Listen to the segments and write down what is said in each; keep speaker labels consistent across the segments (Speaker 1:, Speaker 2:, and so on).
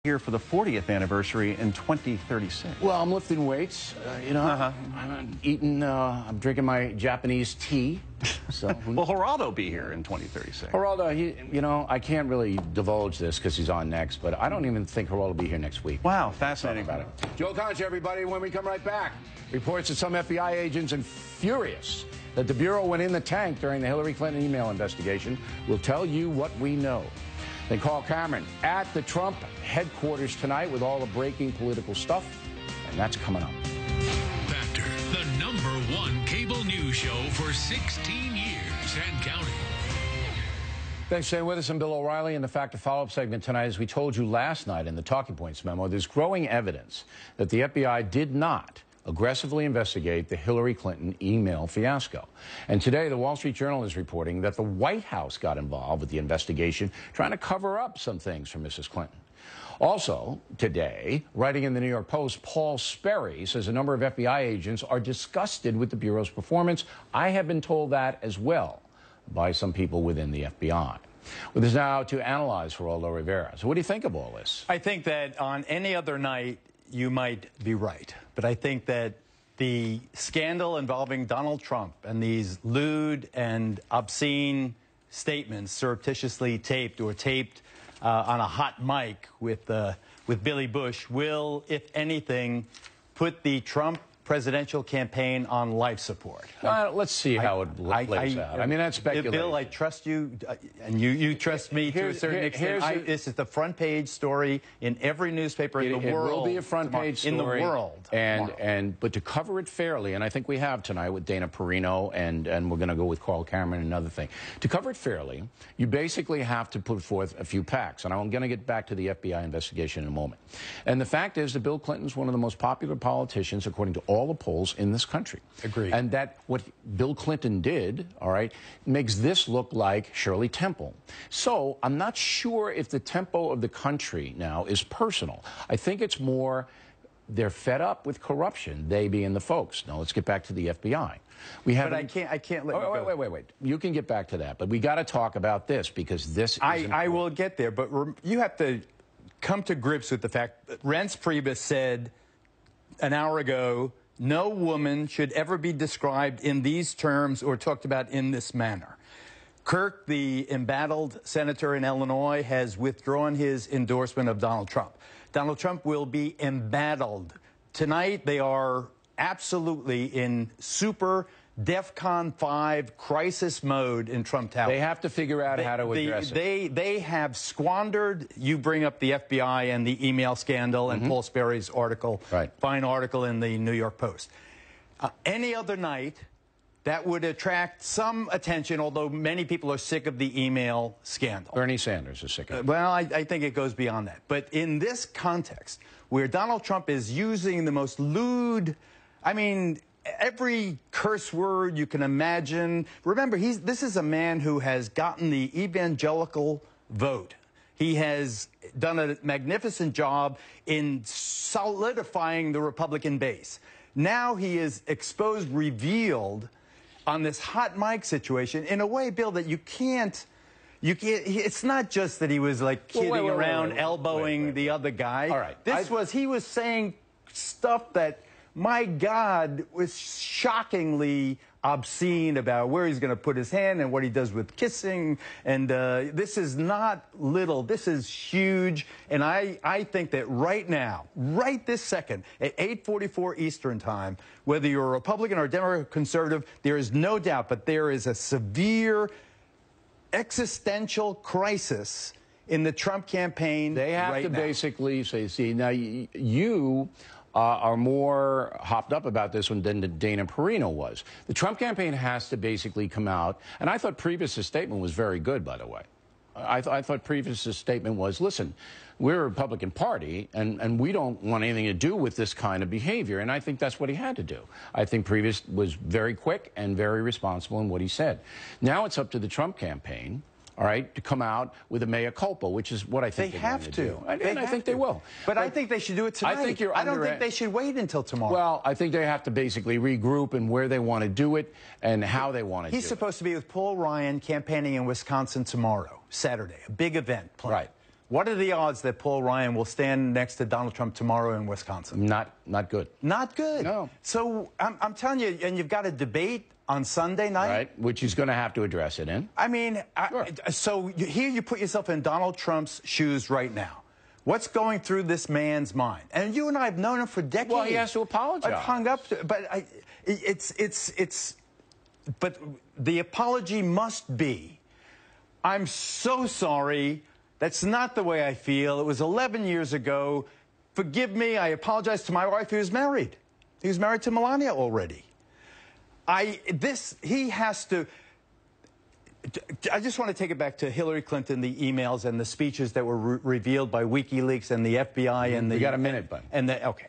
Speaker 1: here for the 40th anniversary in 2036.
Speaker 2: Well, I'm lifting weights, I'm eating, I'm drinking my Japanese tea. So,
Speaker 1: Will Geraldo be here in 2036?
Speaker 2: Geraldo, I can't really divulge this because he's on next, but I don't even think Geraldo will be here next week.
Speaker 1: Wow, fascinating.
Speaker 2: About it. Joe Concha, everybody, when we come right back. Reports that some FBI agents are furious that the Bureau went in the tank during the Hillary Clinton email investigation. We'll tell you what we know. Then Carl Cameron at the Trump headquarters tonight with all the breaking political stuff, and that's coming up.
Speaker 3: Factor, the #1 cable news show for 16 years and counting.
Speaker 2: Thanks for staying with us. I'm Bill O'Reilly in the Factor Follow-Up segment tonight. As we told you last night in the Talking Points memo, there's growing evidence that the FBI did not aggressively investigate the Hillary Clinton email fiasco. And today, the Wall Street Journal is reporting that the White House got involved with the investigation, trying to cover up some things from Mrs. Clinton. Also, today, writing in the New York Post, Paul Sperry says a number of FBI agents are disgusted with the Bureau's performance. I have been told that as well by some people within the FBI. With us now to analyze Geraldo Rivera. So what do you think of all this?
Speaker 4: I think that on any other night, you might be right. But I think that the scandal involving Donald Trump and these lewd and obscene statements surreptitiously taped or taped on a hot mic with Billy Bush will, if anything, put the Trump presidential campaign on life support.
Speaker 2: Let's see how it plays out. I mean, that's speculation.
Speaker 4: Bill, I trust you, and you trust me to a certain extent. This is the front page story in every newspaper in the world.
Speaker 2: It will be a front page story
Speaker 4: in the world.
Speaker 2: But to cover it fairly, and I think we have tonight with Dana Perino, and we're going to go with Carl Cameron, another thing. To cover it fairly, you basically have to put forth a few facts, and I'm going to get back to the FBI investigation in a moment. And the fact is that Bill Clinton's one of the most popular politicians, according to all the polls in this country.
Speaker 4: Agreed.
Speaker 2: And that what Bill Clinton did, all right, makes this look like Shirley Temple. So I'm not sure if the tempo of the country now is personal. I think it's more they're fed up with corruption, they being the folks. Now let's get back to the FBI.
Speaker 4: But I can't let you go.
Speaker 2: Wait. You can get back to that, but we got to talk about this because this is
Speaker 4: I will get there, but you have to come to grips with the fact that Reince Priebus said an hour ago, no woman should ever be described in these terms or talked about in this manner. Kirk, the embattled senator in Illinois, has withdrawn his endorsement of Donald Trump. Donald Trump will be embattled. Tonight, they are absolutely in super DEFCON 5 crisis mode in Trump Tower.
Speaker 2: They have to figure out how to address it.
Speaker 4: They have squandered, you bring up the FBI and the email scandal and Paul Sperry's article, fine article in the New York Post. Any other night, that would attract some attention, although many people are sick of the email scandal.
Speaker 2: Bernie Sanders is sick of it.
Speaker 4: Well, I think it goes beyond that. But in this context, where Donald Trump is using the most lewd, I mean, every curse word you can imagine. Remember, this is a man who has gotten the evangelical vote. He has done a magnificent job in solidifying the Republican base. Now he is exposed, revealed on this hot mic situation in a way, Bill, that you can't. It's not just that he was like kidding around, elbowing the other guy.
Speaker 2: All right.
Speaker 4: He was saying stuff that, my God, was shockingly obscene about where he's going to put his hand and what he does with kissing. And this is not little. This is huge. And I think that right now, right this second, at 8:44 Eastern Time, whether you're a Republican or a Democrat or conservative, there is no doubt, but there is a severe existential crisis in the Trump campaign.
Speaker 2: They have to basically say, see, now you are more hopped up about this one than Dana Perino was. The Trump campaign has to basically come out, and I thought Priebus' statement was very good, by the way. I thought Priebus' statement was, listen, we're a Republican Party, and we don't want anything to do with this kind of behavior, and I think that's what he had to do. I think Priebus was very quick and very responsible in what he said. Now it's up to the Trump campaign, all right, to come out with a mea culpa, which is what I think
Speaker 4: they have to do.
Speaker 2: And I think they will.
Speaker 4: But I think they should do it tonight. I don't think they should wait until tomorrow.
Speaker 2: Well, I think they have to basically regroup and where they want to do it and how they want to do it.
Speaker 4: He's supposed to be with Paul Ryan campaigning in Wisconsin tomorrow, Saturday, a big event planned.
Speaker 2: Right.
Speaker 4: What are the odds that Paul Ryan will stand next to Donald Trump tomorrow in Wisconsin?
Speaker 2: Not good.
Speaker 4: Not good.
Speaker 2: No.
Speaker 4: So I'm telling you, and you've got a debate on Sunday night.
Speaker 2: Right, which he's going to have to address it in.
Speaker 4: I mean,
Speaker 2: Sure.
Speaker 4: so here you put yourself in Donald Trump's shoes right now. What's going through this man's mind? And you and I have known him for decades.
Speaker 2: Well, he has to apologize.
Speaker 4: I've hung up, but but the apology must be, I'm so sorry. That's not the way I feel. It was 11 years ago. Forgive me. I apologize to my wife. He was married. He was married to Melania already. He has to. I just want to take it back to Hillary Clinton, the emails and the speeches that were revealed by WikiLeaks and the FBI and the.
Speaker 2: You got a minute, bud.
Speaker 4: Okay.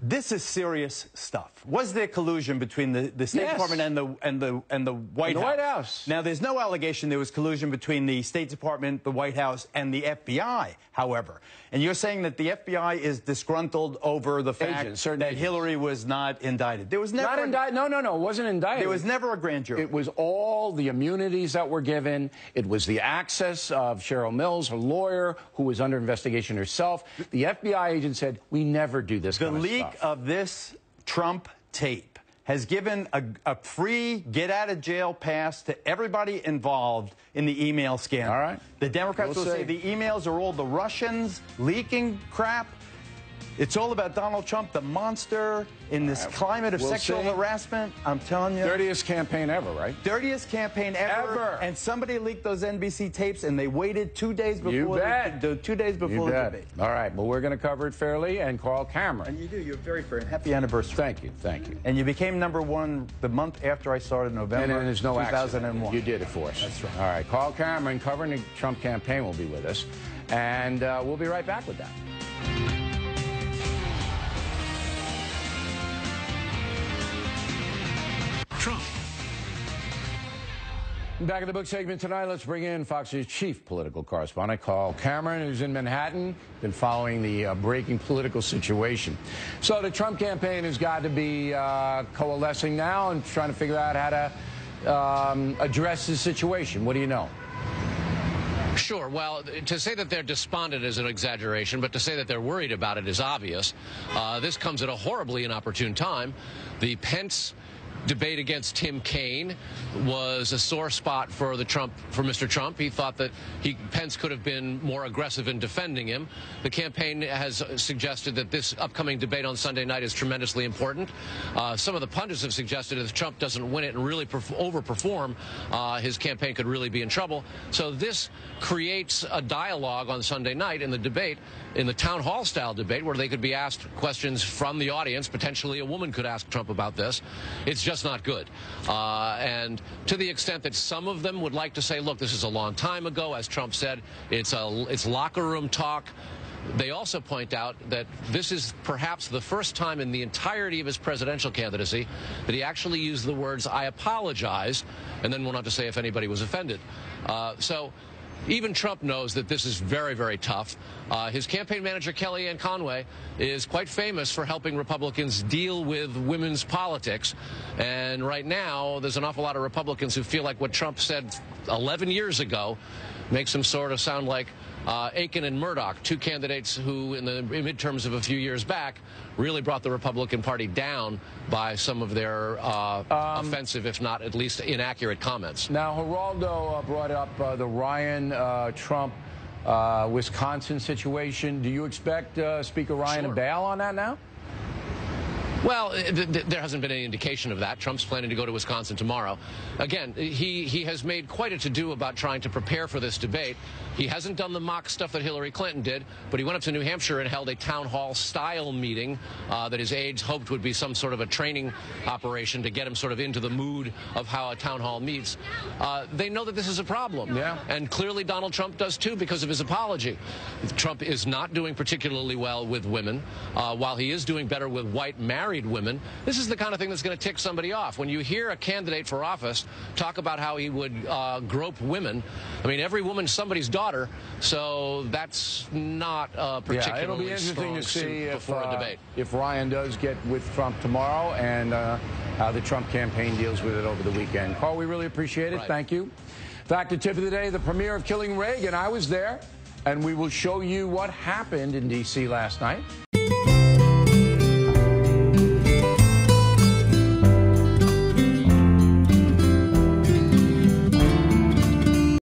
Speaker 4: This is serious stuff. Was there collusion between the State Department and the White House?
Speaker 2: The White House.
Speaker 4: Now, there's no allegation there was collusion between the State Department, the White House, and the FBI, however. And you're saying that the FBI is disgruntled over the fact that Hillary was not indicted. There was never...
Speaker 2: Not indicted. No, it wasn't indicted.
Speaker 4: There was never a grand jury.
Speaker 2: It was all the immunities that were given. It was the access of Cheryl Mills, her lawyer, who was under investigation herself. The FBI agent said, we never do this kind of stuff. The leak
Speaker 4: of this Trump tape has given a free get-out-of-jail pass to everybody involved in the email scandal.
Speaker 2: All right.
Speaker 4: The Democrats will say the emails are all the Russians leaking crap. It's all about Donald Trump, the monster, in this climate of sexual harassment. I'm telling you.
Speaker 2: Dirtiest campaign ever, right?
Speaker 4: Dirtiest campaign ever. And somebody leaked those NBC tapes, and they waited 2 days before. 2 days before the debate.
Speaker 2: All right. Well, we're going to cover it fairly. And Carl Cameron.
Speaker 4: And you do. You're very fair. Happy anniversary.
Speaker 2: Thank you. Thank you.
Speaker 4: And you became #1 the month after I started, November
Speaker 2: and there's no
Speaker 4: 2001.
Speaker 2: Accident. You did it for us.
Speaker 4: That's right.
Speaker 2: All right. Carl Cameron, covering the Trump campaign, will be with us. And we'll be right back with that.
Speaker 3: Trump.
Speaker 2: Back in the book segment tonight, let's bring in Fox's chief political correspondent, Carl Cameron, who's in Manhattan, been following the breaking political situation. So the Trump campaign has got to be coalescing now and trying to figure out how to address the situation. What do you know?
Speaker 5: Sure. Well, to say that they're despondent is an exaggeration, but to say that they're worried about it is obvious. This comes at a horribly inopportune time. The Pence debate against Tim Kaine was a sore spot for Mr. Trump. He thought that Pence could have been more aggressive in defending him. The campaign has suggested that this upcoming debate on Sunday night is tremendously important. Some of the pundits have suggested that if Trump doesn't win it and really overperform, his campaign could really be in trouble. So this creates a dialogue on Sunday night in the debate, in the town hall style debate, where they could be asked questions from the audience. Potentially a woman could ask Trump about this. It's just not good. And to the extent that some of them would like to say, look, this is a long time ago, as Trump said, it's locker room talk. They also point out that this is perhaps the first time in the entirety of his presidential candidacy that he actually used the words, I apologize, and then went on to say if anybody was offended. So even Trump knows that this is very, very tough. His campaign manager, Kellyanne Conway, is quite famous for helping Republicans deal with women's politics. And right now, there's an awful lot of Republicans who feel like what Trump said 11 years ago makes him sort of sound like Aiken and Murdoch, two candidates who, in the midterms of a few years back, really brought the Republican Party down by some of their offensive, if not at least inaccurate comments.
Speaker 2: Now, Geraldo brought up the Ryan Trump Wisconsin situation. Do you expect Speaker Ryan to bail on that now?
Speaker 5: Well, there hasn't been any indication of that. Trump's planning to go to Wisconsin tomorrow. Again, he has made quite a to-do about trying to prepare for this debate. He hasn't done the mock stuff that Hillary Clinton did, but he went up to New Hampshire and held a town hall-style meeting that his aides hoped would be some sort of a training operation to get him sort of into the mood of how a town hall meets. They know that this is a problem.
Speaker 2: Yeah.
Speaker 5: And clearly Donald Trump does, too, because of his apology. Trump is not doing particularly well with women, while he is doing better with white married women. This is the kind of thing that's going to tick somebody off. When you hear a candidate for office talk about how he would grope women, I mean, every woman's somebody's daughter, so that's not a particularly
Speaker 2: it'll be interesting to see
Speaker 5: before a debate.
Speaker 2: if Ryan does get with Trump tomorrow and how the Trump campaign deals with it over the weekend. Carl, we really appreciate it.
Speaker 5: Right.
Speaker 2: Thank you. Factor tip of the day, the premiere of Killing Reagan. I was there, and we will show you what happened in D.C. last night.